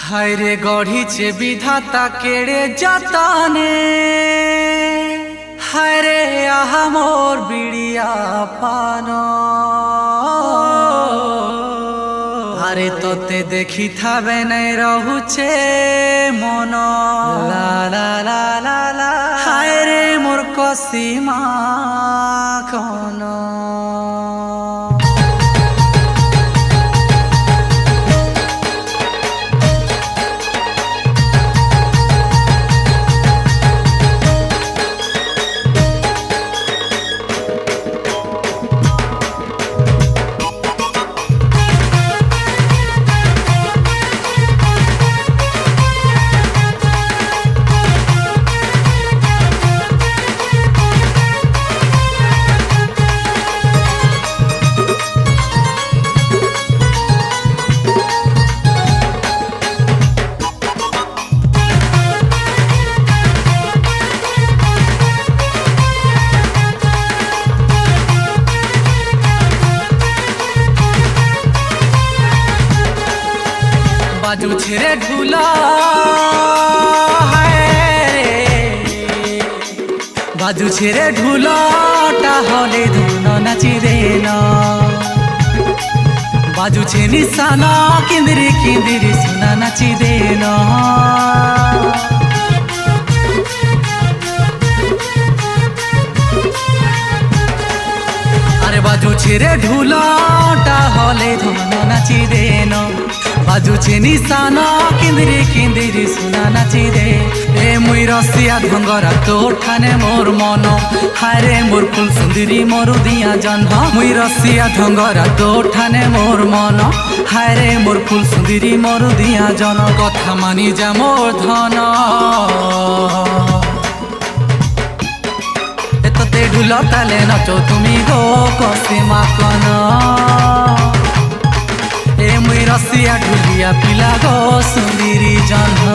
হায় রে গড়িছে বিধাতা কেড়ে যতনে, হায় রে আহা মোর বিড়িয়া পান। আরে তোতে দেখি থাবে নাই রহুছে মন, লা লা লা লা লা, হায় রে মোর কসিমা কোন। बाजू ছেড়ে ঢুলা बाजू ছেড়ে ঢুলাটা হলে ধুন নাচি দেন। बाजू ছে নিশানা কিন্দিরি কিন্দিরি সোনা নাচি দেন। আরে बाजू ছেড়ে ঢুলাটা হলে ধুন নাচি দেন। बाजू ছে নিশানা কিন্দিরি কিন্দিরি সোনা নাচি দে। এ মুই রসিয়া ঢঙ্গরা তোর ঠানে মোর মন, হায় রে মোর ফুল সুন্দরী মোর দিয়া জন্ম। মুই রসিয়া ঢঙ্গরা তোর ঠানে মোর মন, হায় রে মোর ফুল সুন্দরী মোর দিয়া জন। কথা মানি যা মোর ধন, এততে ঢুল তালে নাচো তুমি গো কসিমা কোন। এ মুই রসিয়া ঢুলিয়া পিলা গো সুন্দরী জন্ম।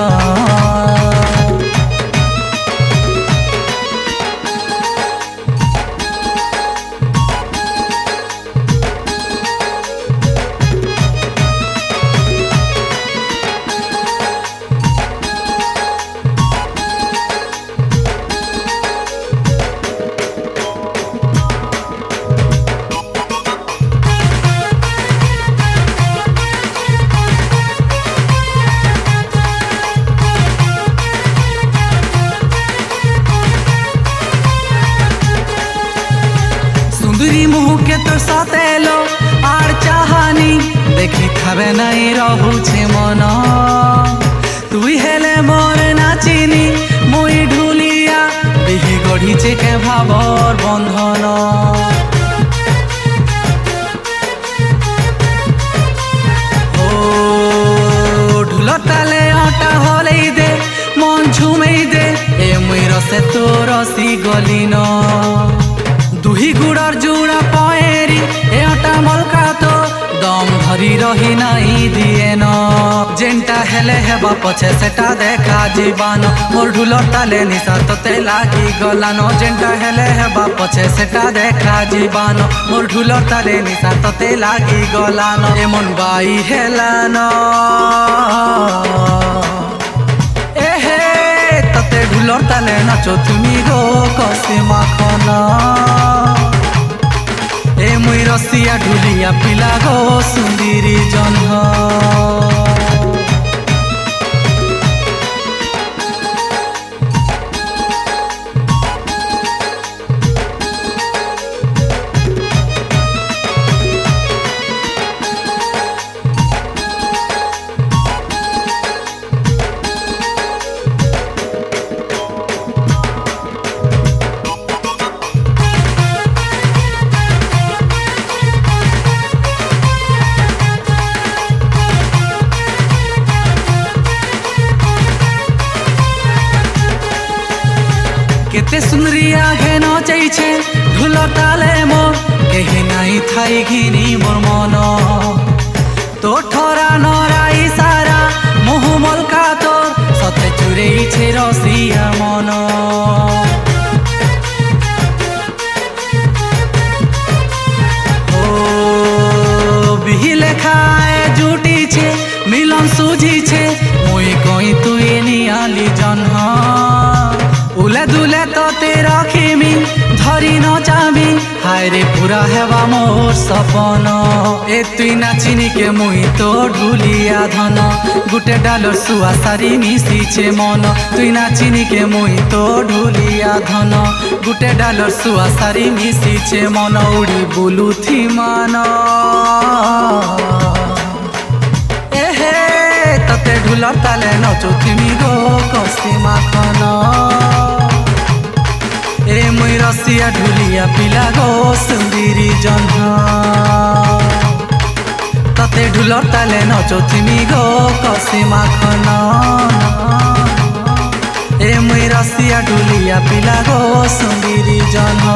সুন্দরী মুখে তোর সাথে লো আর চাহানি, দেখি খাবে নাই রহুছে মন। তুই হেলে মোর নাচিনি মুই ঢুলিয়া, দেখি গড়িছে কে ভাবর বন্ধন। ও ঢুল তালে অটা হলেই দে মন ঝুমেই দে। এ মুই রসে তো রসি গলিন। দুহি গুড়র জুড়া পয়েরি এটা মলকা তো দম ধরি রহি নাই দিয়ে ন। যেনটা হেলে হেবা পছে সেটা দেখা জীবান, মোর ঢুলর তালে নিশা তোতে লাগি গলান। যেনটা হেলে হেবা পছে সেটা দেখা জীবান, মোর ঢুলর তালে নিশা তোতে লাগি গলান। এমন বাই হেলান এহে তোতে ঢুলর তালে নাচো তুমি গো কসিমা কোন। এ মুই রসিয়া ঢুলিয়া পিলা গো সুন্দরী জন্ম। কেতে সুন্দরিয়া ঘেন চাইছে ঢুল তালে মোর, কেহি নাই থাই ঘিনি মোর মন। তো ঠরা নরাই সারা মোহ মলকা তোর সতে চুরেইছে রসিয়া মন। ও বিহি লেখায় জুটিছে মিলন সুঝিছে যাবি হায় রে পুরা হেবা মোর সপন এ তুই নাচিনি কে মুই তো ঢুলিয়া ধন গুটে ডালর সুয়া সারি মিশিছে মন তুই নাচিনি কে মুই তো ঢুলিয়া ধন গুটে ডালর সুয়া সারি মিশিছে মন উড়ি বুলুথি মান এহে ততে ঢুলর তালে নচুথিমি গো কষি মাখন এ মুই রসিয়া ঢুলিয়া পিলা গো সুন্দরী জহ্ন ততে ঢুলর তালে নচুথিমি গো কষি মাখন এ মুই রসিয়া ঢুলিয়া পিলা গো সুন্দরী জহ্ন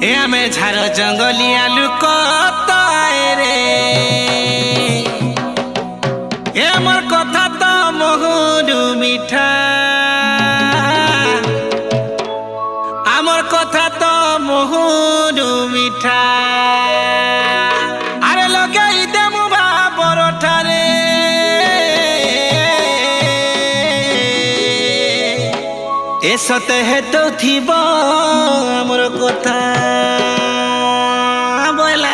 ए आमे झार जंगलिया लुक रे ए आमर कथा तो महुरु मिठा आमर कथा तो महुरु मिठा आरे लगाई दे मुबा बरठारे ए सते हे तो थिबो आमर कथा बोला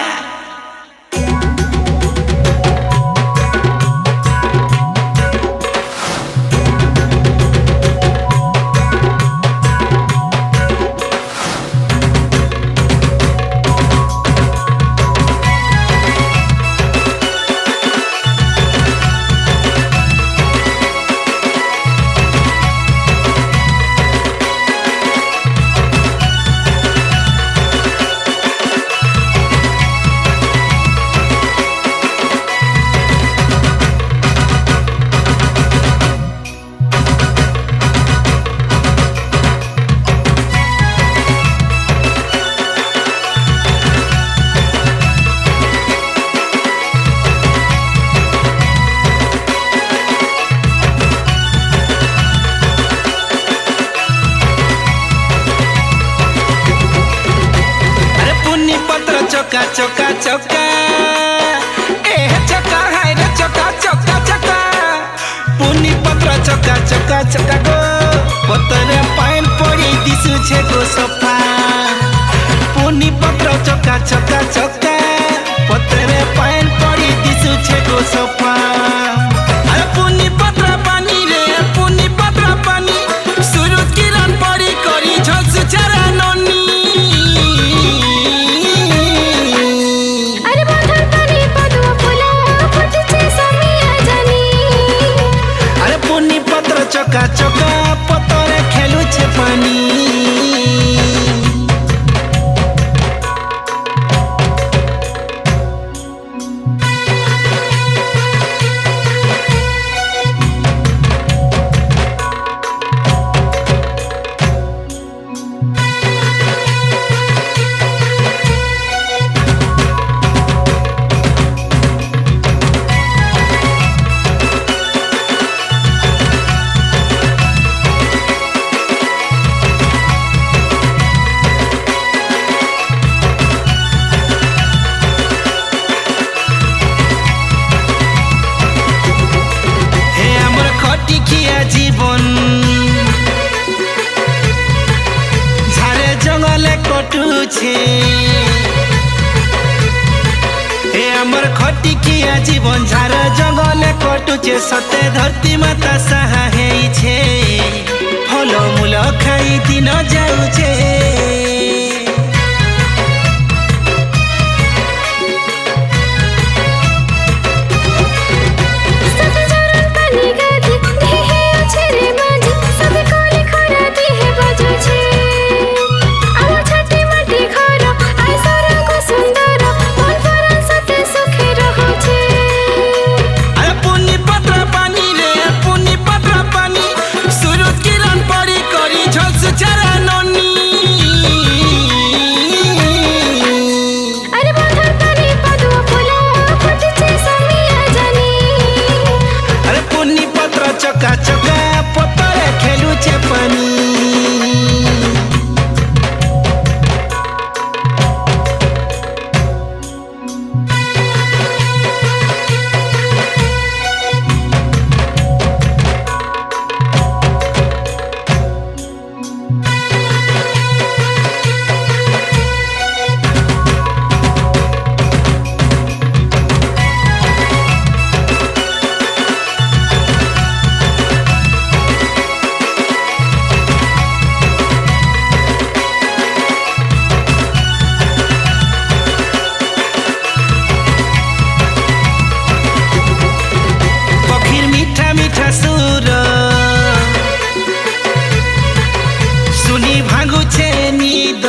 चौका चौका चौका ए चौका हाय रे चौका चौका चौका पुनी पत्र चौका चौका चौका गो पतरे पाइन पड़ी दिसु छे गो सफा पुनी पत्र चौका चौका चौका पतरे पाइन पड़ी दिसु छे गो सफा अरे पुनी पत्र पानी रे पुनी पत्र पानी सूरज किरण पड़ी करी झलसु चारा ननी चौका चौका पतरे खेलु छे पानी जीवन झारे जंगले कटुछे ए हमर खटी किया जीवन झारे जंगले कटुछे सते धरती माता सहा हेइछे फल मूल खाई दिन जाउछे चौका चौका पतरे खेलु छे पानी सुनी भागु छे नीद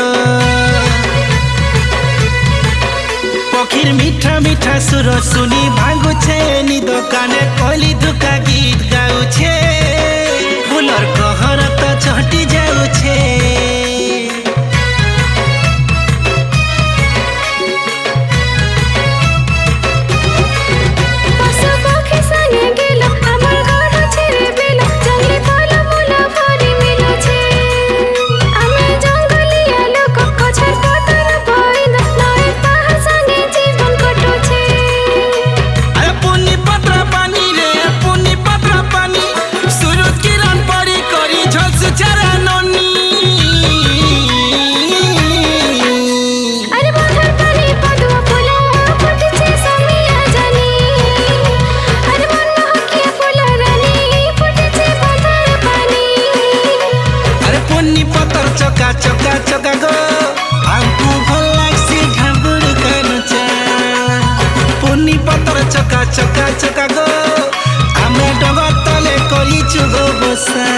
पखीर मीठा मीठा सुर सुनी भागु छे नीद काने कोली धुका गीत गाउ छे फुलर कहर तो चहटी जाउ छे চকা চকা গো আমকু ভাল লাগছি ঢাবুর কানুচা পুনি পতর চকা চকা চকা গো আমি ডগর তলে করিছু গো বসা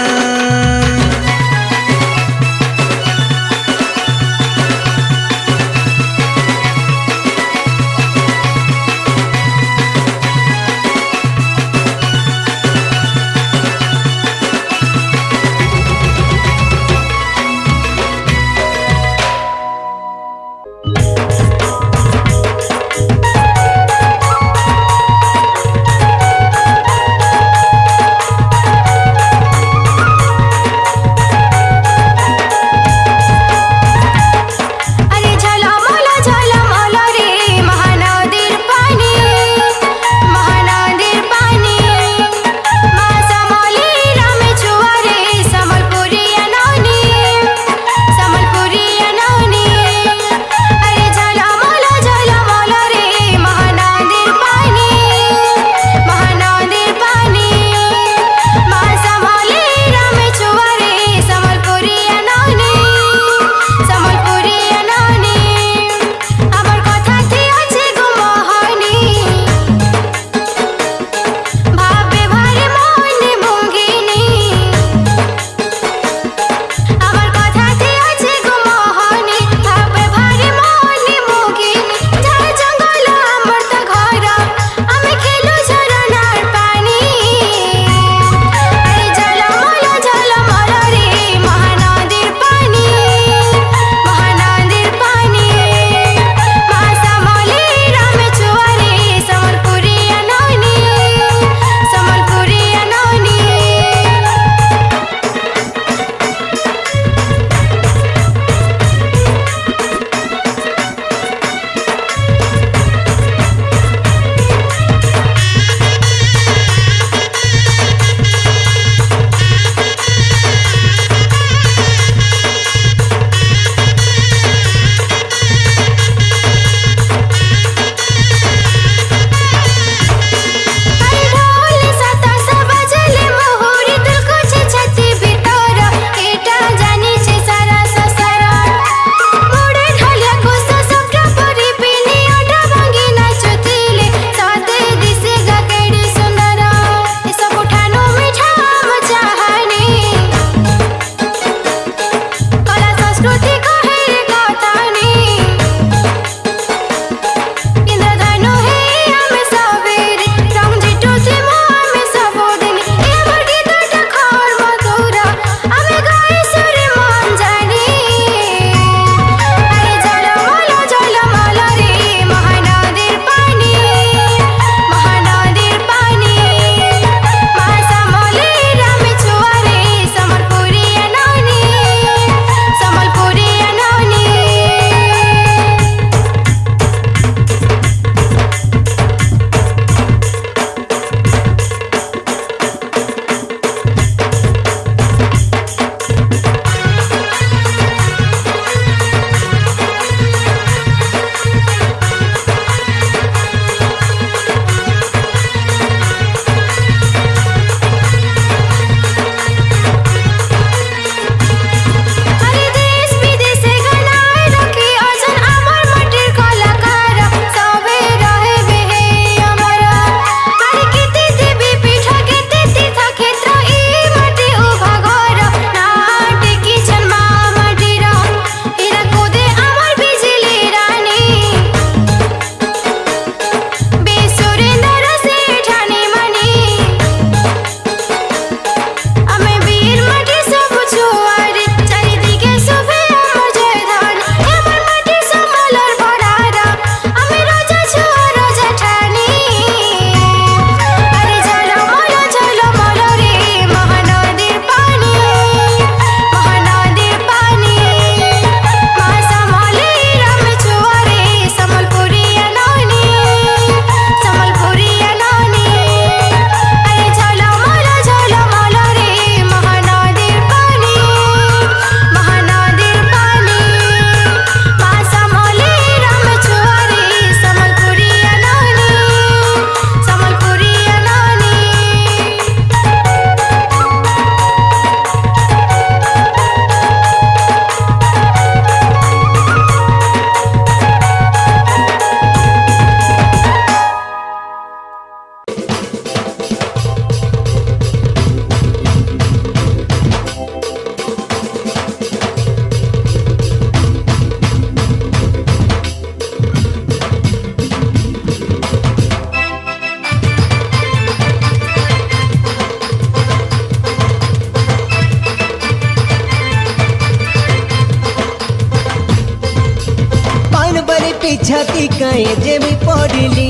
पिछाती काए जे मुई पड़िली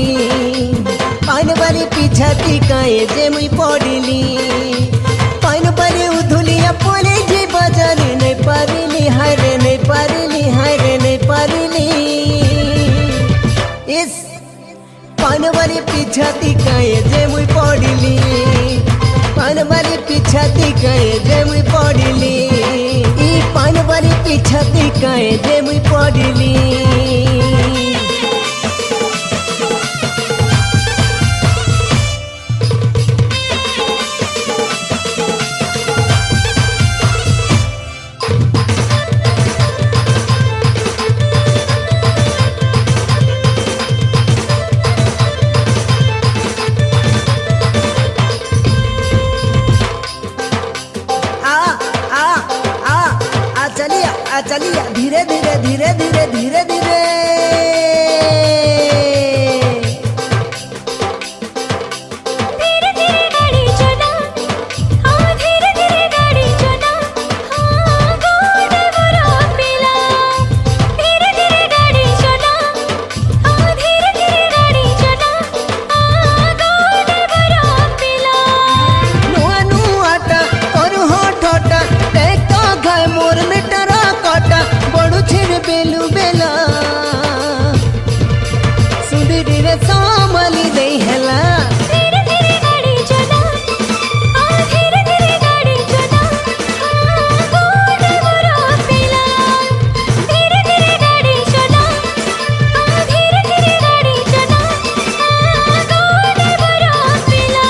पान बारी पिछाती काए जे मुई पड़िली पान बारी उधुलिया पड़े जे बाजार नहीं पारिली हारे नहीं पारिली हारे नहीं पारिली इस पान बारी पिछाती काए जे मुई पड़िली पान बारी पिछाती काए जे मुई पड़िली ई पान बारी पिछाती काए जे मुई पड़िली चलिए धीरे धीरे धीरे धीरे धीरे धीरे धीरे धीरे गाड़ी चला हाँ धीरे धीरे गाड़ी चला हाँ गोदे बुरा पिला धीरे धीरे गाड़ी चला हाँ धीरे धीरे गाड़ी चला हाँ गोदे बुरा पिला नुआ नुआटा और होठोटा देखो घर मोर मिटरा काटा बड़ू छिड़ बेलू बेला सुंदरी रे सामली दे हेला धीरे धीरे गाड़ी चला हाँ धीरे धीरे गाड़ी चला हाँ गोदे बुरा पिला धीरे धीरे गाड़ी चला हाँ धीरे धीरे गाड़ी चला हाँ गोदे बुरा पिला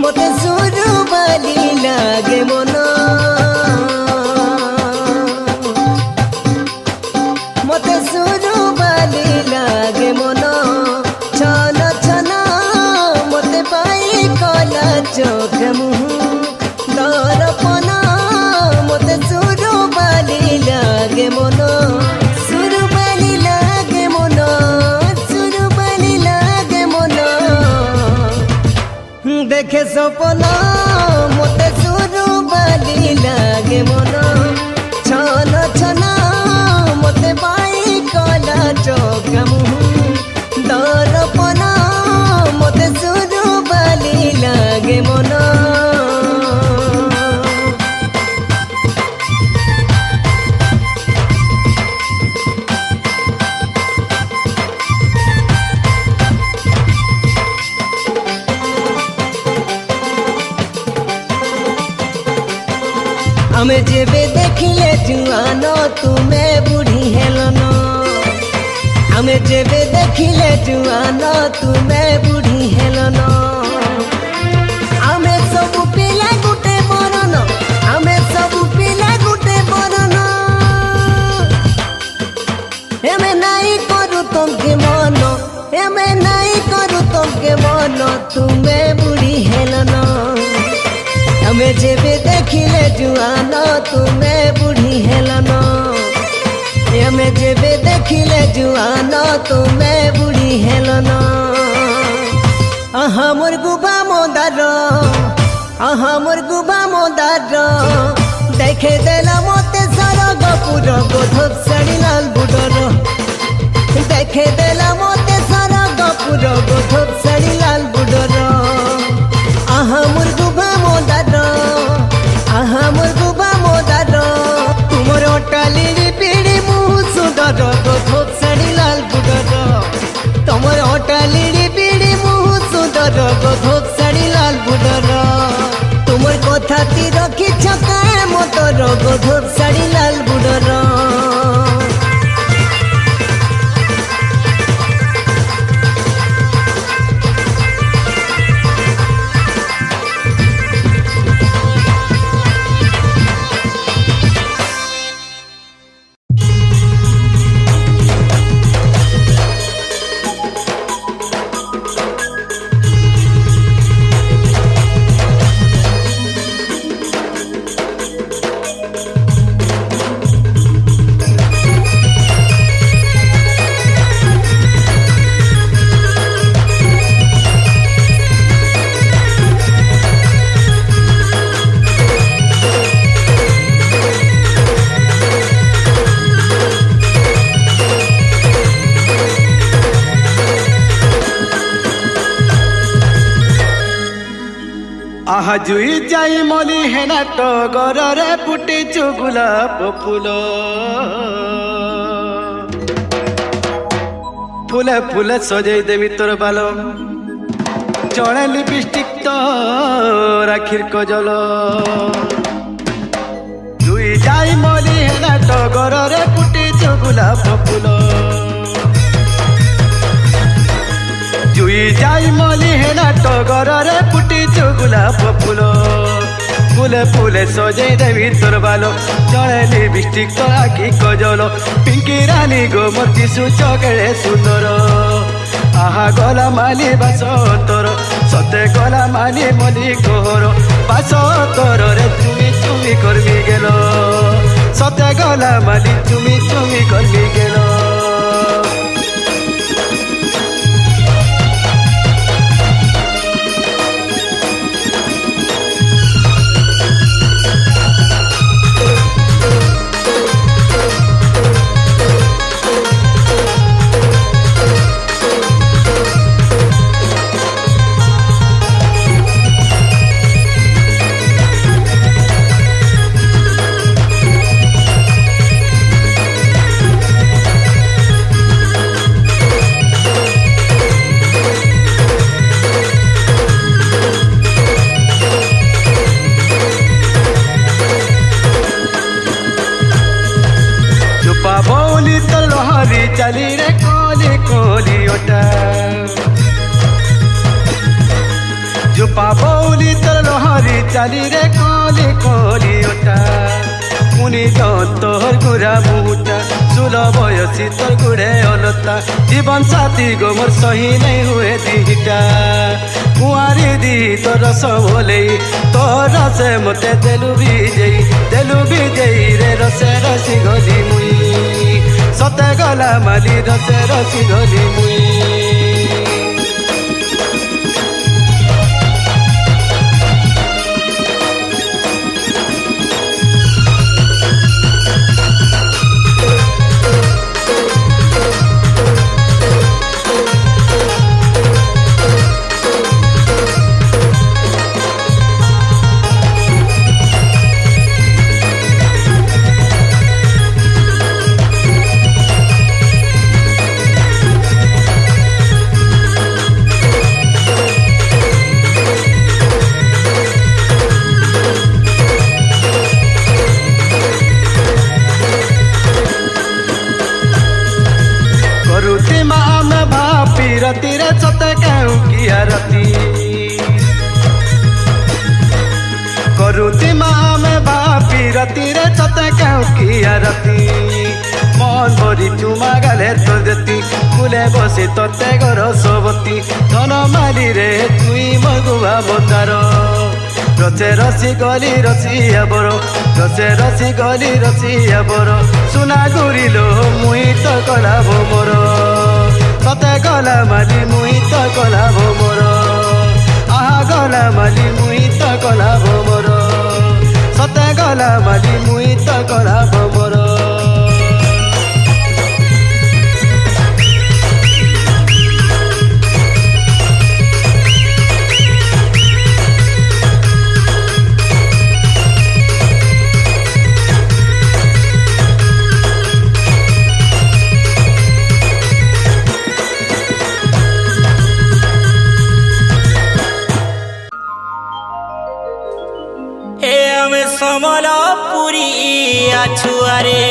मते सुरु बाली लागे मना मते सुरु बाली लागे मना छना छना मते पाई कला चोख मुह दरपना मते सुरु बाली लागे मना सुरु बाली लागे मना सुरु बाली लागे मना देखे सपना मते सुरु बाली लागे मना छना छना मते पाई कला चोख मुह दरपना मते सुरु बाली लागे मना हमें जेबे देखिले जुआनो तुम्हें बुढ़ी हेलनो हमें जेबे देखिले जुआनो तुम्हें बुढ़ी हेलनो हमें सब पिला गुटे बरनो हमें सब पिला गुटे बरनो हमें नहीं करू तुमके मनो हमें नहीं करू तुमके मनो तुम्हें बुढ़ी हेलनो हमें जेबे देखिले जुआनो तुम्हें बुढ़ी हेलनो हमें जेबे देखिले जुआनो तुम्हें बुढ़ी हेलनो आहा मोर गुबा मोदारो आहा मोर गुबा मोदारो देखे देला मोते सारा गपुर गोधप साड़ी लाल बुडरो देखे देला मोते सारा गपुर गोधप साड़ी लाल बुडरो आहा मोर गुबा मोदारो आहा मोर गुबा मोदारो तुमर अटाली पीड़ी मुह सुदर गोधप साड़ी लाल बुडरो तुमर अटाली पीड़ी मुह सुदर गोधप साड़ी लाल बुडरो तुमर कथा ती रखी छकाए मोतर गोधप साड़ी लाल बुडरो আহা জুই যাই মলি হেনা টগরে ফুটিছু গোলাপ ফুল ফুলে ফুলে সজাই দেবি তোর বাল জড়ে লিপস্টিক তো রাখির কজল জুই যাই মলি হেনা টগরে ফুটিছু গোলাপ ফুল জুই যাই মলি হেনা টগরে ফুটিছু গোলাপ ফুল ফুলে ফুলে সজাই দেবি তোর বাল জড়ে লিপস্টিক তো আখি কজল পিঙ্কি রানী গো মতি সুচকেড়ে সুন্দর আহা গলা মালি বাস তোর সতে গলা মালি মলি কোহর বাস তোর রে তুমি তুমি করবি গেল সতে গলা মালি তুমি তুমি করবি গেল বৌলি তো লহরি চালি রে কলি কলি ওটা জুপা বৌলি তোর লহরি চালি রে কলি কলি ওটা মুনি তোর গুড়া মুটা চুল বয়সী তোর গুড়ে অলতা জীবন সাথী গো মোর সহি নাই হুয়ে দিটা কুয়ারি দি তোর রস বলেই তোর রসে মতে দেলু বিজেই রে রসে রসি গলি মুই সতে গলা মালি রসে রসি গলি মুই करुती माँ में भापी रती रे सते कहूँ किया रती करुती माँ में भापी रती रे सते कहूँ किया रती मन भरी चुमा गाले तो देती फुले बसी तोते घर सबती धन माली रे तुई मगुआ बतार रसे रसी गली रसिया बर रसे रसी गली रसिया बर सुना गुरिलो मुई तो कला भोमर सते गला माली मुई तो कला भोमर आहा गला माली मुई तो कला भोमर सते गला माली मुई तो कला भोमर समलपुरी छुआरे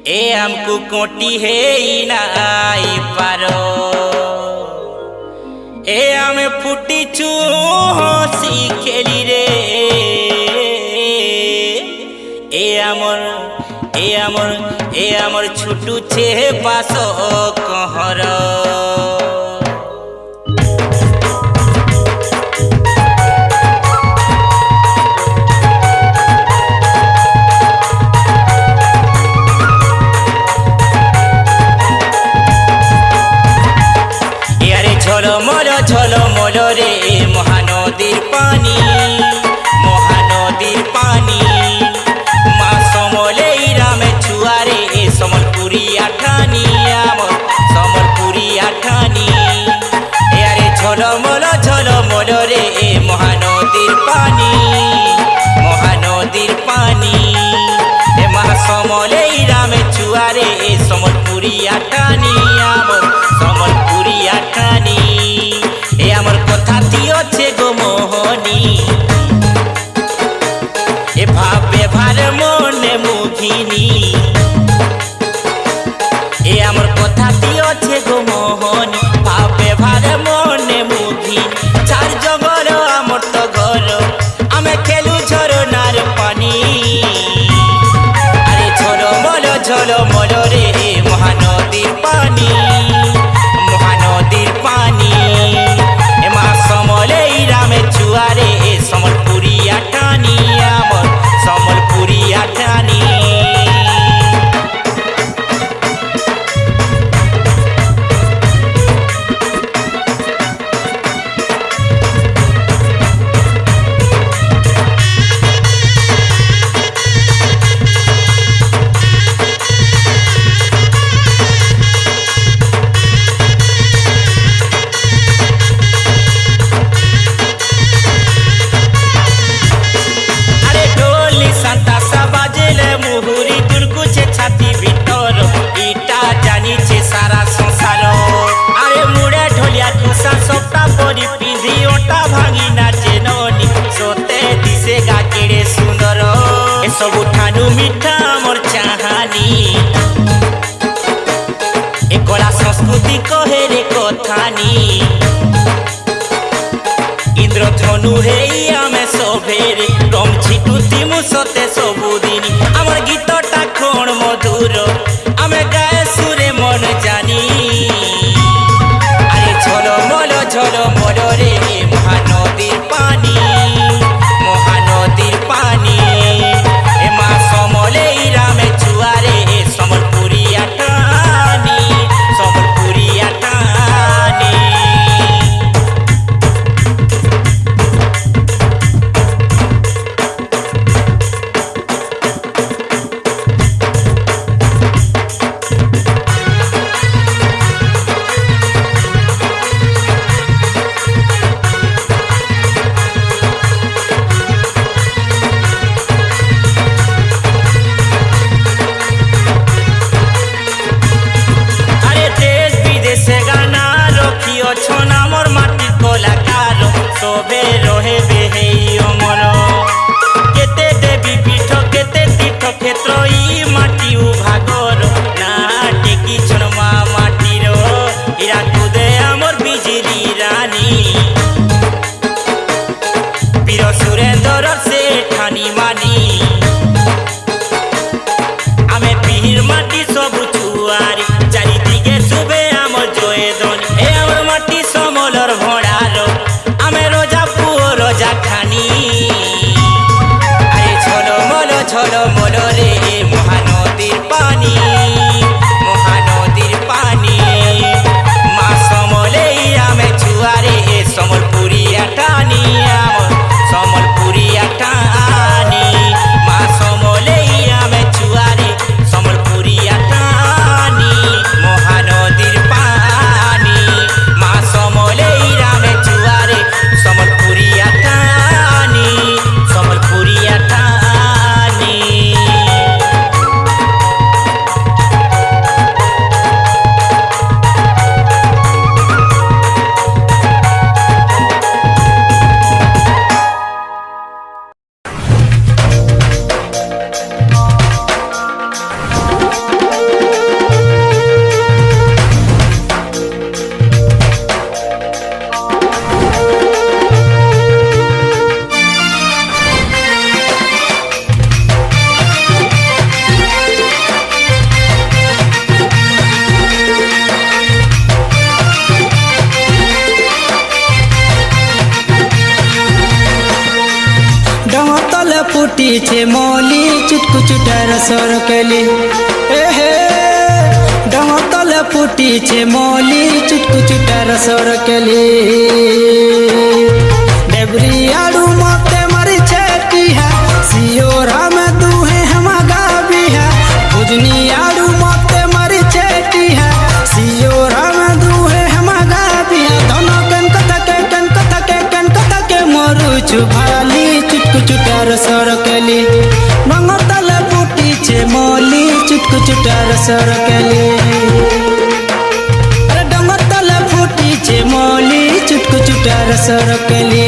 ए हमको कोटी है नाई पारो ए हमें फुटी चू हसी खेली रे ए हमर छुटू छे पास कहर ঝলমল রে মহানদীর পানি মা সমলেই রামে ছুয়ারে সমলপুরি আঠানি আমার সম্বলপুরি আঠানি আরে ঝলমল মহানদীর পানি মহানদীর পানি এ মহা সমলেই রামে চুয়ারে এ সম্বলপুরিয়া টানি আমার সম্বলপুরিয়া টানি এ আমার কথা দিয়েছে গো মোহনী এ ভাবে ভার মনে মুখিনী এ আমার কথা দিয়েছে গো মোহন ভাবে ভারে মনে মুখি চার জগর আমার তো ঘর আমি খেলু ঝরনার পানি আরে ঝলমল রে মহানদীর পানি মহানদীর পানি এ মা সমলেই রামে চুয়ারে এ সম্বলপুরিয়া টানি আমার সম্বলপুরিয়া টানি ସବୁଠାରୁ ମିଠା ମୋର ଚାହାନି ଏ କଳା ସଂସ୍କୃତି କହେରେ କଥାନି ଇନ୍ଦ୍ରଧନୁ ହେଇ ଆମେ ସଭେରେ ରମ୍ ଝିଟୁତି ମୁଁ ସତେ ସବୁଦିନ ଆମର ଗୀତଟା କ'ଣ ମଧୁର ଆମେ ଗାଏ ସୁରେ ମନ ଜାନି ଆରେ ଝଲମଲ ରେ ମହାନଦୀର ପାନି ମହାନଦୀର ପାନି সমলেই রামে চুয়ারে সম্বলপুরিয়া টানি সম্বলপুরিয়া টানি সবে রহে বেহেই অমর কেতে দেবী পীঠ কেতে তীর্থ ক্ষেত্র ই মাটি উভাগর না টেকি ছড়মা মাটির হীরাকুদে আমার বিজলি রানী বীর সুরেন্দ্র সে ঠানি মানি আমি পিহির মাটি সবু চুয়ারি চারিদিকে শুভে আমার জয়ে ধনী এ আমার মাটি সমলর ভড়ার আমি রোজা পুয় রোজা খানি আরে ঝলমল রে মহানদীর পানি মহানদীর পানি মা সমলেই আমি চুয়ারে সম্বলপুরিয়া টানি আমার সম্বলপুরিয়া টানি মা সমলেই আমি চুয়ারে সম্বলপুরিয়া টানি মহানদীর পানি মা সমলেই রামে চুয়ারে সম্বলপুরিয়া টানি সম্বলপুরিয়া টানি डमतल फुटीছে মলি চুটকু চুটার সরকলি এহে डमतल फुटीছে মলি চুটকু চুটার সরকলি डेबरी आड़ू मते मरिছে টিহা सियोरा में दुहे हमागा बिहा भुजनी आड़ू मते मरिছে टिहा सियोरा में दुहे हमागा बिहा दोनों कन कथा के ভালি চুটকু চুটার সরকেলি ডঙ্গর তলে ফুটিছে মলি চুটকু চুটার সরকেলি ডঙ্গর তলে ফুটিছে মলি চুটকু চুটার সরকেলি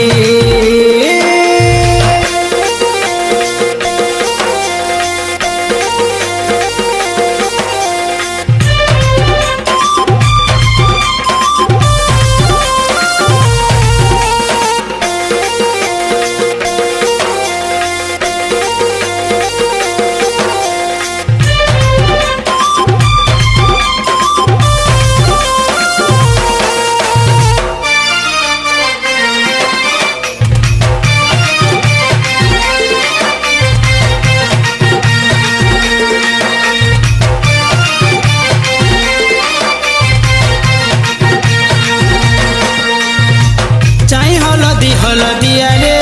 হলদিয়া রে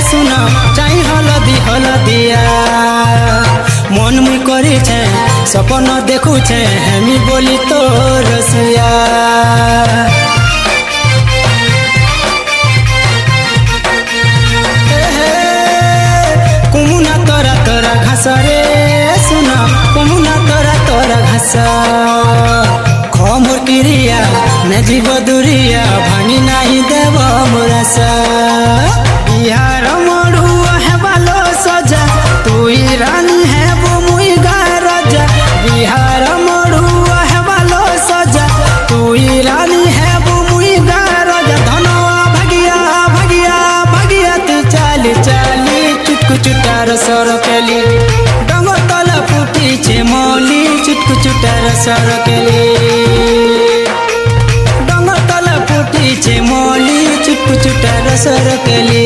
শুনা চাই হলদিয়া মন মুই করিছে স্বপ্ন দেখুছে হেমি বলি তো রসিয়া কুমুনা তোরা তোরা ঘাস রে শুনা কুমুনা তোরা তোরা ঘাস খমর কিরিয়া নে জীব দুরিয়া ভাঙি নাই দেব মোরাসা বিহার মরু হেবালো সজা তুই রানী হেব মুই গা রাজা বিহার মরু হেবালো সজা তুই রানী হেব মুই গা রাজা ধন ভাগিয়া ভাগিয়া ভাগিয়া তুই চালি চালি চুটকু চুটার সরকেলি ডঙ্গর তলে ফুটিছে মলি চুটকু চুটার সরকেলি ডঙ্গর তলে ফুটিছে মলি চুটকু চুটার সরকেলি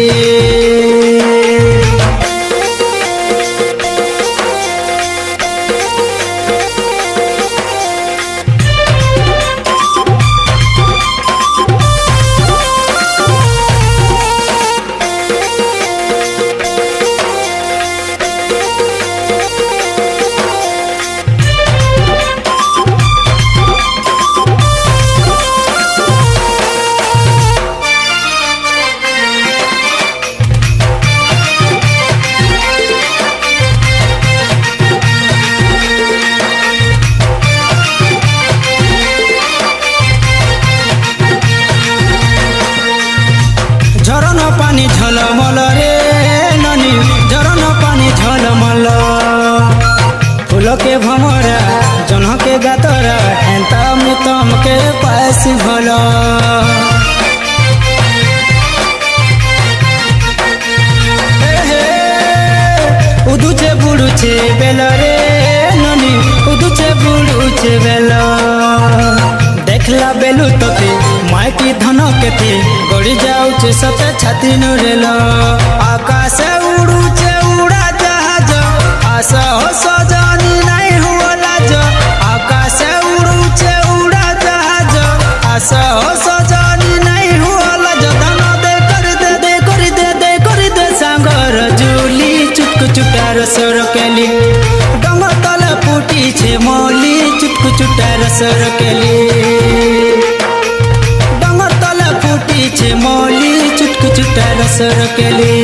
ঝরন পানি ঝলমল রে ননি ঝরন পানি ঝলমল ফুলকে ভমরা জনকে গাতরা এন্তা মু তমকে পাইছি ভাল উদুছে বুড়ুছে বেল রে ননি উদুছে বুড়ুছে বেল দেখলা বেলু তোতে মাইটি ধন কেতে গড়ি যাউছে সতে ছাতি নুরেল আকাশে উড়ুছে উড়া জাহাজ আশা হো সজনি নাই হুয়া লাজ আকাশে উড়ুছে উড়া জাহাজ আশা হো সজনি নাই হুয়া লাজ ধন দে করি দে দে করি দে দে করি দে সাঙ্গর জুলি চুটকু চুটার সরকেলি ডঙ্গর তলে ফুটিছে মলি চুটকু চুটার সরকেলি ডঙ্গর তলে ফুটিছে মলি চুটকু চুটার সরকেলি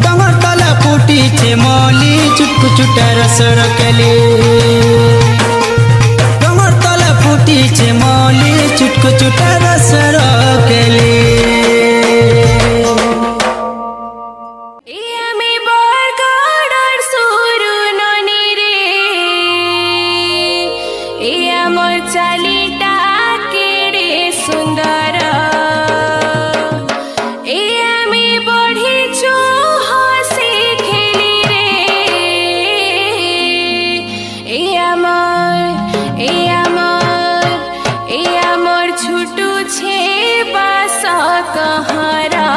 ডঙ্গর তলে ফুটিছে মলি চুটকু চুটার সরকেলি ডঙ্গর তলে ফুটিছে মলি চুটকু চুটার সরকেলি চালিটা কেড়ে সুন্দর এ আমি বঢ়িছু হসি খেলি রে এ আমার ছুটু ছে বাস কহরা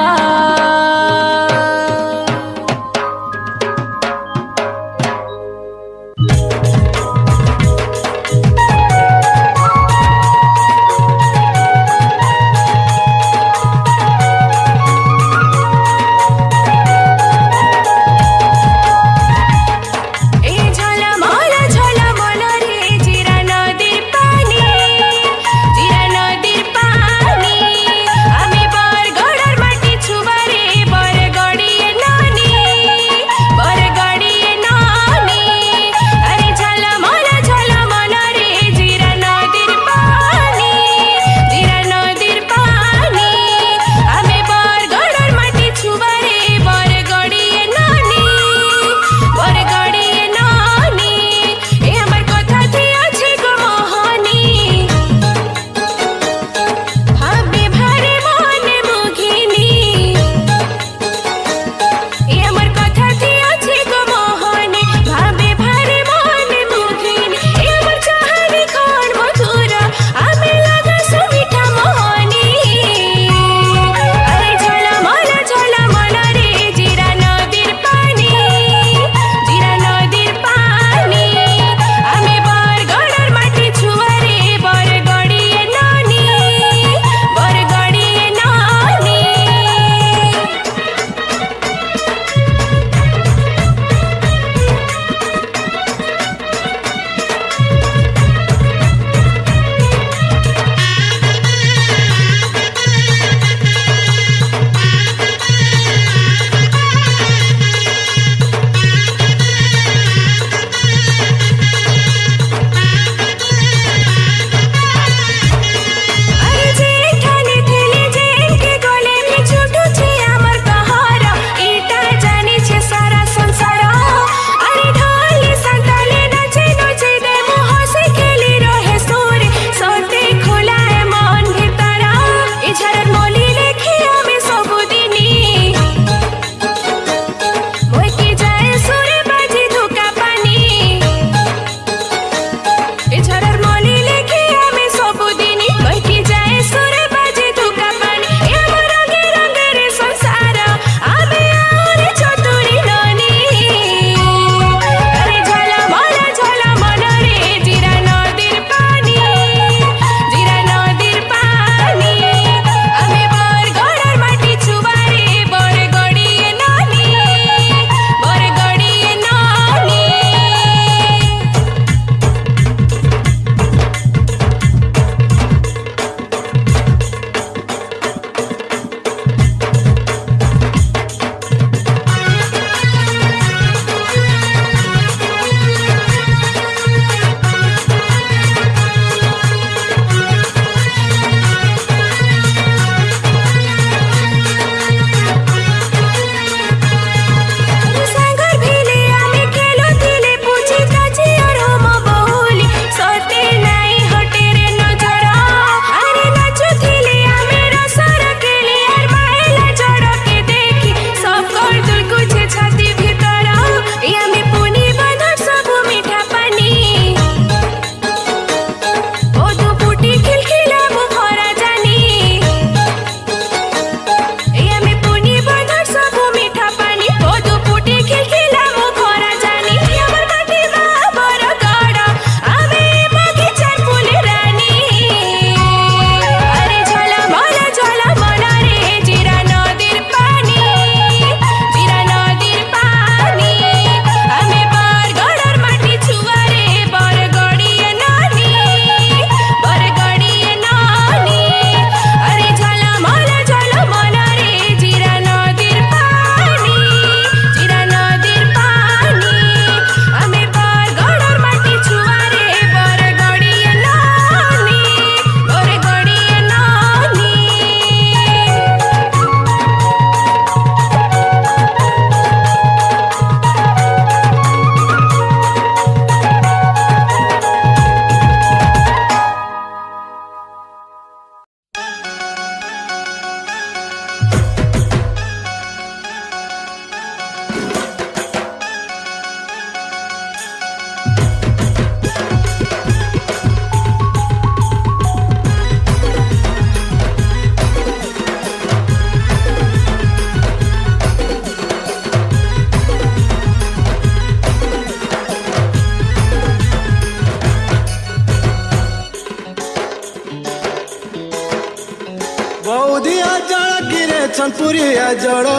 বৌদিয়া জড় কিরে ছনপুরিয়া জড়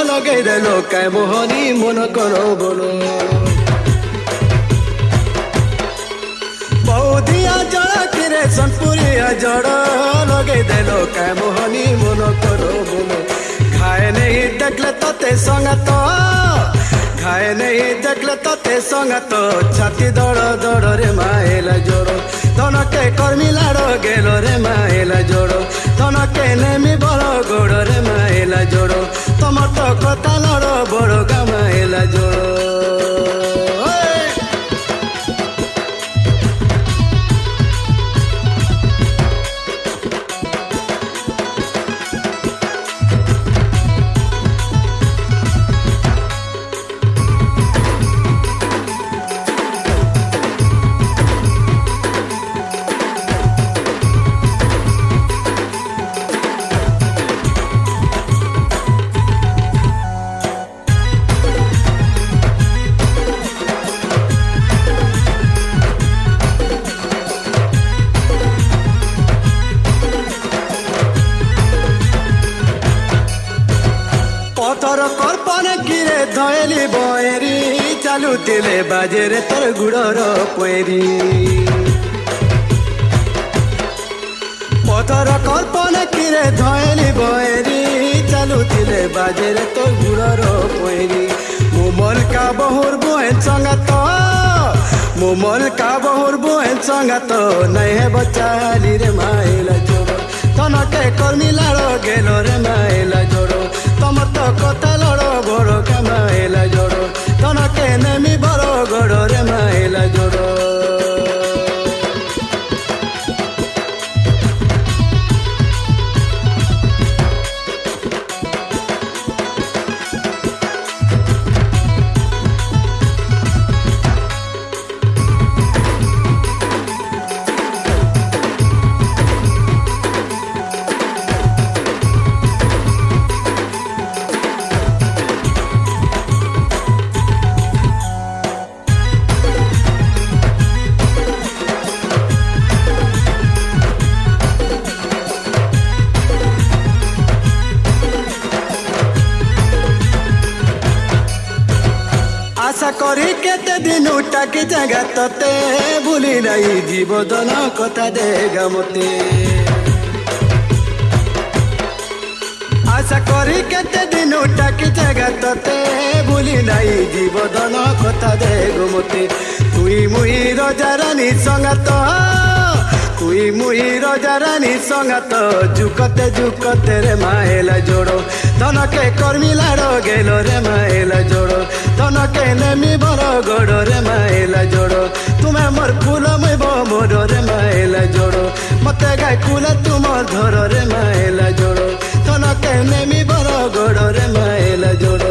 লগাই দেল কায় মোহনী মন করো বলো বৌদিয়া জড় কিরে ছনপুরিয়া জড় লগাই দেল কায় মোহনী মন করো বলো ঘায় নেই দেখলে তোতে সঙ্গাত ঘায় নেই দেখলে তোতে সঙ্গাত ছাতি দড় দড় রে মায়েলা জড় তনকে কর্মী লাড় গেল রে মায়েলা জড় তনকে নেমি বড় গোড় রে মায়েলা জড় তোমার তো কথা লড় বড় গা মায়েলা জড় পথর কল্পন কিরে ধয়েলি বয়েরি চালুতিলে বাজেরে তোর গুড়র পয়েরি পথর কল্পন কিরে ধয়েলি বয়েরি চালুতিলে বাজেরে তোর গুড়র পয়েরি মোমল কা বহুর বুয়েন সঙ্গাত মোমল কা বহুর বুয়েন সঙ্গাত নাই হে বচালি রে মাইলা জোড় তনকে কর্মী লাড় গেল রে মাইলা জোড় তোমার তো কথা লড় বড় কামাইলা জড় তনকে নেমি বড় গড় রে মাইলা জড় আশা করি কেতে দিন টাকি জায়গা তোতে ভুলি নাই জীবদন কথা দেগা মতে আশা করি কেতে দিন টাকি জায়গা তোতে ভুলি নাই জীবদন কথা দেগো মতে তুই মুই রজা রানী সঙ্গাত তুই মুই রজা রানী সঙ্গাত জুকতে জুকতে রে মায়েলা জোড় তনকে কর্মী লাড় গেল রে মায়েলা জোড় তনকে নেমি বড় গড় রে মায়েলা জোড় তুমি মোর ফুল মুইব মোর রে মায়েলা জোড় মতে গাই ফুল তুমর ধর রে মায়েলা জোড় তনকে নেমি বড় গড় রে মায়েলা জোড়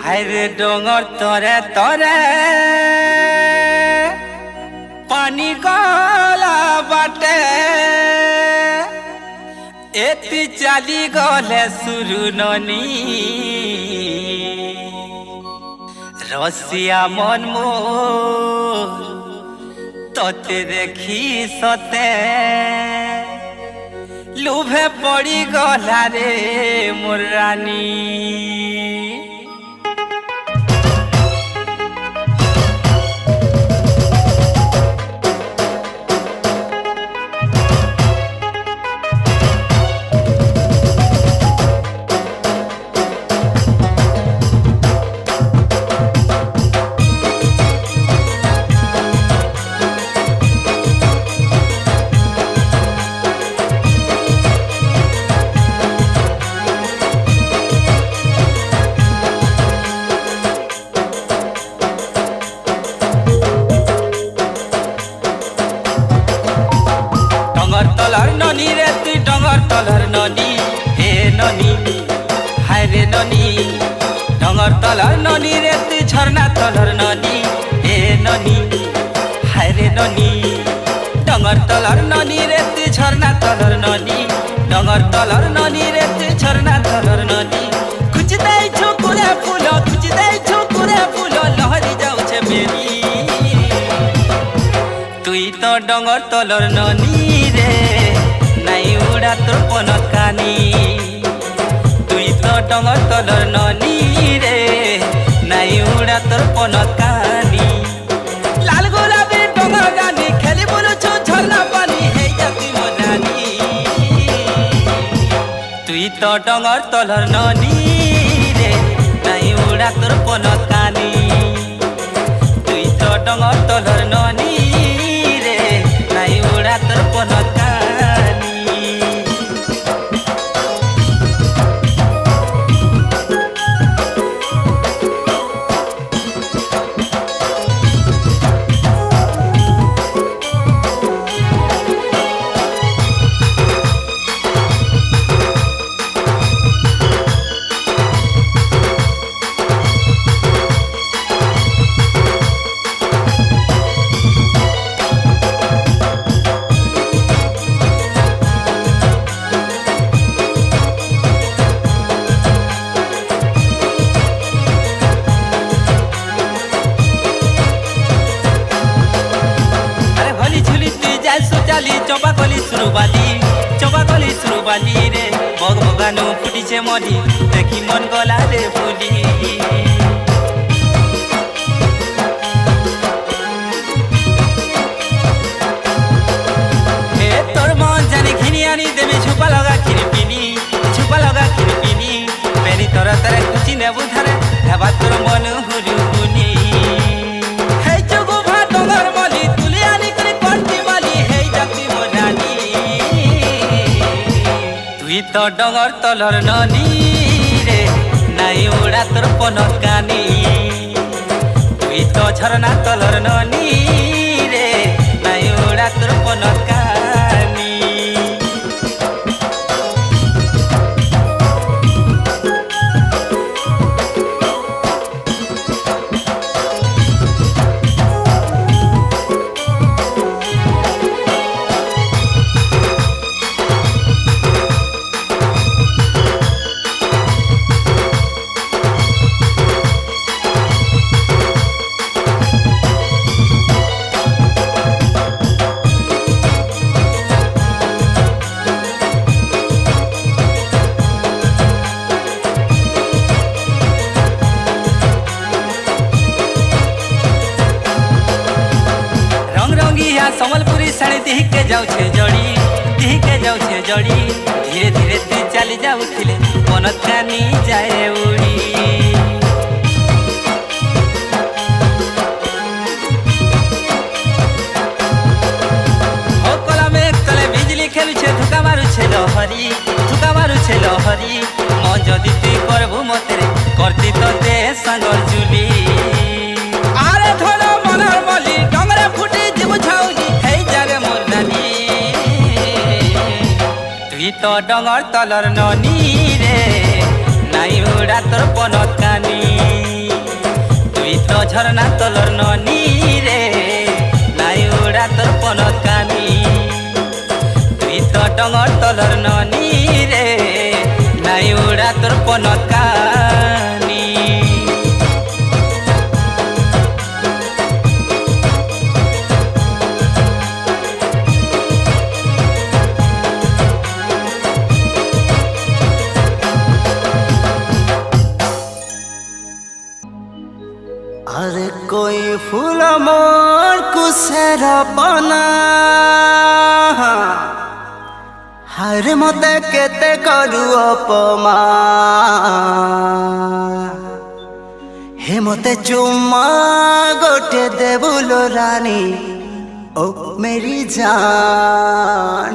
হায়রে ডোঙর তরে তরে পানি গলা বাটে এতি চালি গলে সুরু ননি রসিয়া মন মোর তোতে দেখি সতে লুভে পড়ি গলা রে মোর রানী ডঙর তলর ননি রে তুই ডঙর তলর ননি হে ননি হায় রে ননি ডঙর তলর ননি রে তুই ঝর্ণা তলর ননি হে ননি হায় রে ননি ডঙর তলর ননি রে তুই ঝর্ণা তলর ননি ডঙর তলর ননি রে তুই ঝর্ণা তলর ননি খুঁজি দেই ঝুকুরে ফুল খুঁজি দেই ঝুকুরে ফুল লহরি যাউছে বেরি তুই তো ডঙর তলর ননি রে নাই উড়া তোর পনত কানি তুই তো ডঙর তলর ননি রে নাই উড়া তোর পনত কানি লাল গোলাপি ডঙর গানি খেলি বলছ ঝর্ণা পানি হে জাতি মজানি তুই তো ডঙর তলর ননি রে নাই উড়া তোর পনত কানি তুই তো ডঙর তলর ননি রে নাই উড়া তোর পনত কানি চপা কলি সুরবালি রে বগ বগানো ফুটিছে মলি দেখি মন গলা রে ফুলি হে তোর মন জানি ঘিনি আনি দেবে ঝুপা লগা খিরপিনি পেনি তোর তারে কুচি নেবু ধারে হেবা তোর মন হুলু হুনি হে চগু ভা ডঙর মলি তুলি আনি করে কন্টি মালি হে জাতি মজানি তুই তো ডঙর তলর ননি রে নাই উড়া তোর পনত কানি তুই তো ঝর্ণা তলর ননি রে নাই উড়া তোর পনত কানি সম্বলপুরি শাড়ি দিহিকে যাউছে জড়ি ধীরে ধীরে তুই চালি যাউଥିଲେ পনত কানি যায় উড়ি কলামে তলে বিজলি খেলুছে ধুকা মারুছে লহরি মন যদি তুই করবু মতে করতি তোতে সাঙ্গর জুলি আরে ধর মনর বলি ডঙরে ফুটি জীব ঝাউলি হেই যারে মোর নানি তুই তো ডঙর তলর ননি রে নাই উড়া তোর পনত কানি তুই তো ঝর্ণা তলর ননি রে নাই উড়া তোর পনত কানি তুই তো ডঙর তলর ননি রে নাই উড়া তোর পনত কানি अरे कोई फूल मोर कुसेर बना हरे मते केते करू अपमान हे मते चुम्मा गोटे देबुलो रानी ओ मेरी जान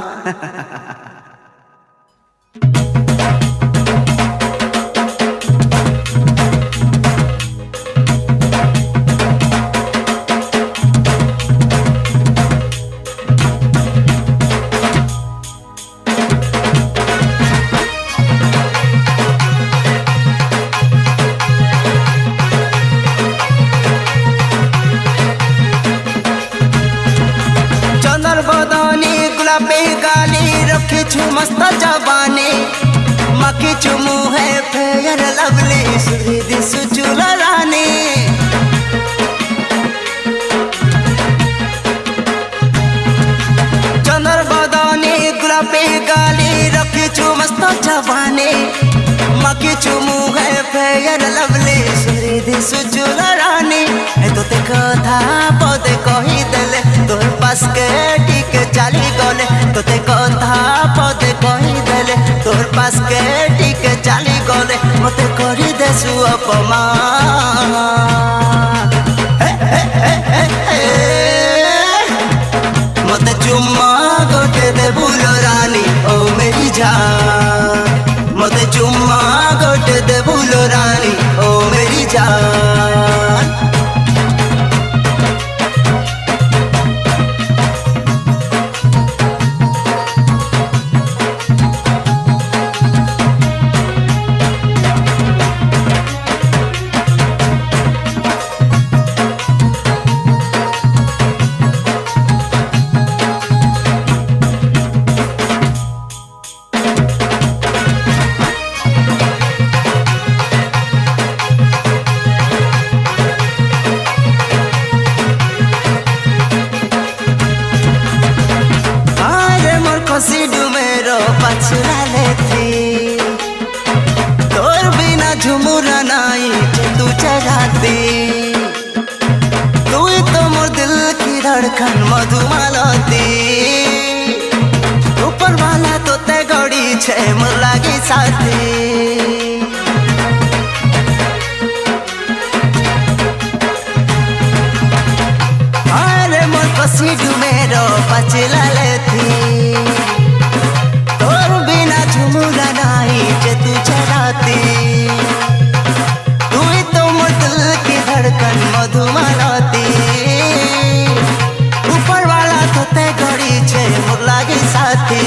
गाली रखिछु मस्त जवानी माखिछु मुहे फेयर लवली सुधी दिसु चूल रानी चंदर बदनी गुलाबी गाली रखिछु मस्त जवानी माखिछु मुहे फेयर लवली सुधी दिसु चूल रानी तोते कथा पदे कही देले तोर पास के टिके चली गले तोते कथा पदे कही देले तोर पास के टिके चली गले मते करी देसु अपमान मते चुम्मा गोटे दे बुलो रानी ओ मेरी जान मते चुम्मा गोटे दे बुलो रानी ओ मेरी जान पछुरा लेती तोर बिना झुमुरा नाई तू जगाती तू तो मोर दिल की धड़कन मधुमालती ऊपर वाला तो ते गड़ी छे मोर लागी साथी अरे मोर कसी डुमेरो पछुरा लेती झुमुरा नाई जे तू चलाती तू ही तो मोर दिल की धड़कन मधुमालती ऊपर वाला तोते गड़ी छे मोर लागी साथी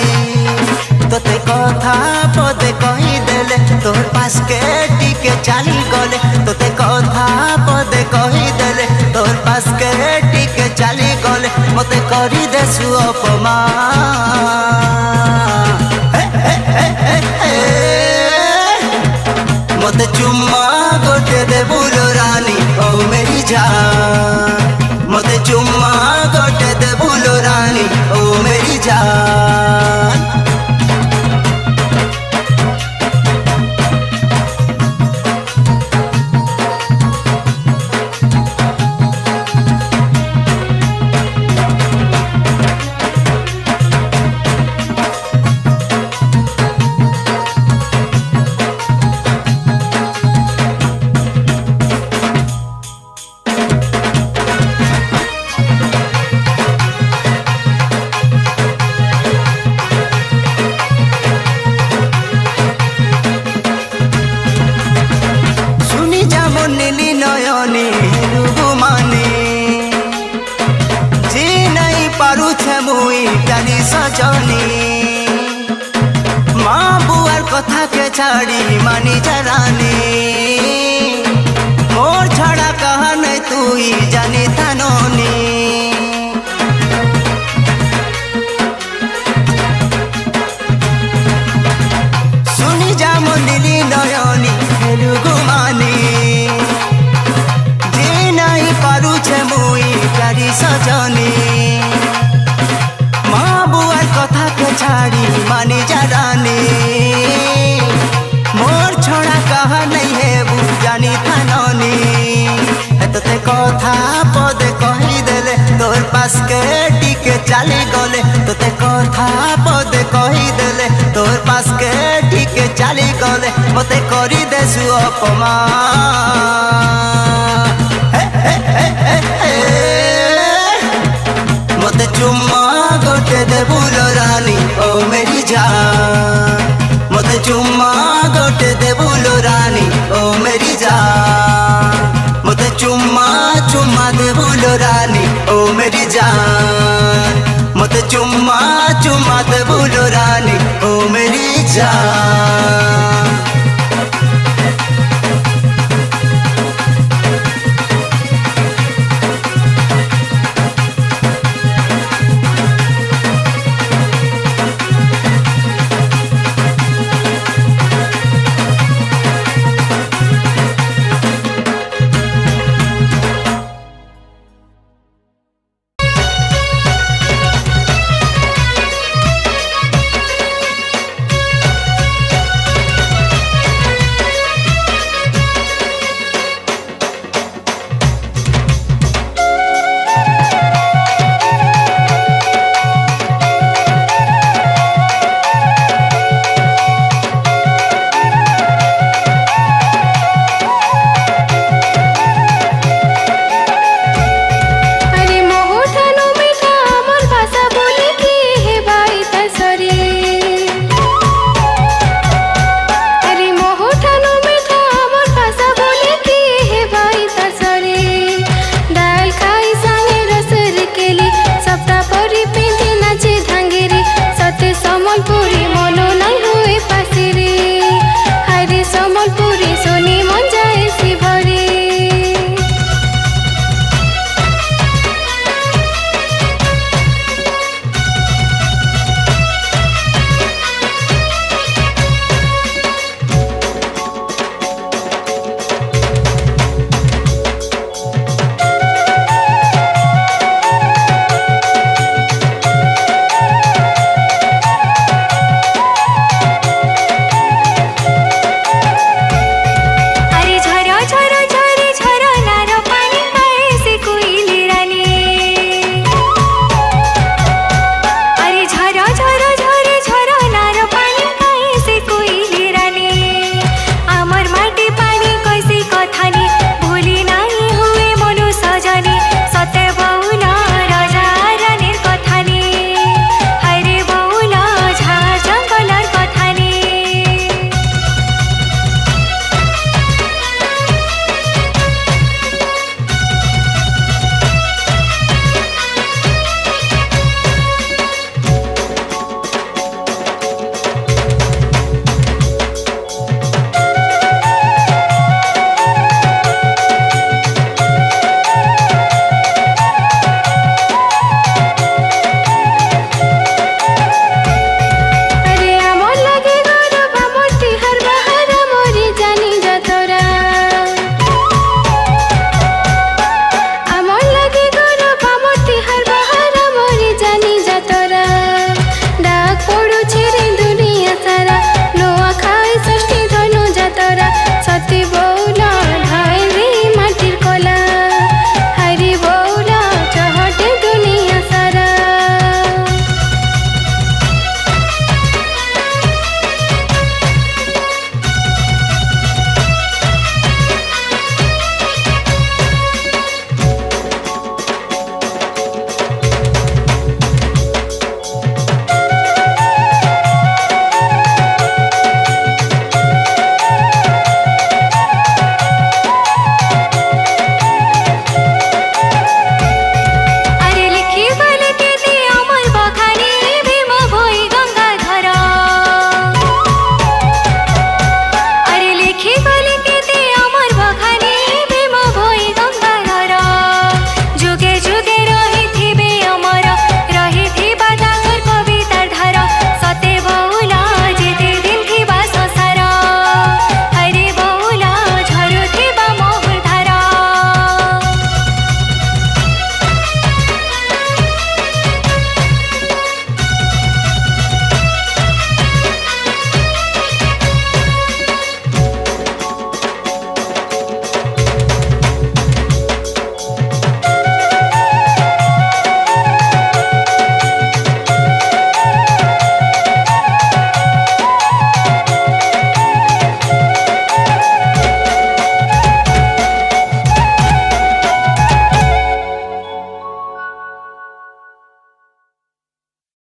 तोते कथा पदे कही देले तोर पास के टिके चली गले तोते कथा पदे कही देले तोर पास के टिके चली गले मते करी देसु अपमान मते चुम्मा गोटे दे बुलो रानी ओ मेरी जान मते चुम्मा गोटे दे बुलो रानी ओ मेरी जान सजनी माँ बुआर कथा के छाड़ी मानी जरानी मोर छड़ा कहा नहीं तू ही जानी थानोनी सुनी जा मंदिली नयनी हेलु गुमानी जे नहीं पारू छे मुई प्यारी सजनी कथा के छाड़ी मानी जरानी मोर छोड़ा कहा नहीं है बुझानी थाननी तोते कथा पदे कही देले तोर पास के टिके चली गले तोते कथा पदे कही देले तोर पास के टिके चली गले मते करी देसु अपमान मते चुम्मा गोटे दे बुलो रानी ओ मेरी जान मते चुम्मा गोटे दे बुलो रानी ओ मेरी जान मते चुम्मा चुम्मा दे बुलो रानी ओ मेरी जान मते चुम्मा चुम्मा दे बुलो रानी ओ मेरी जान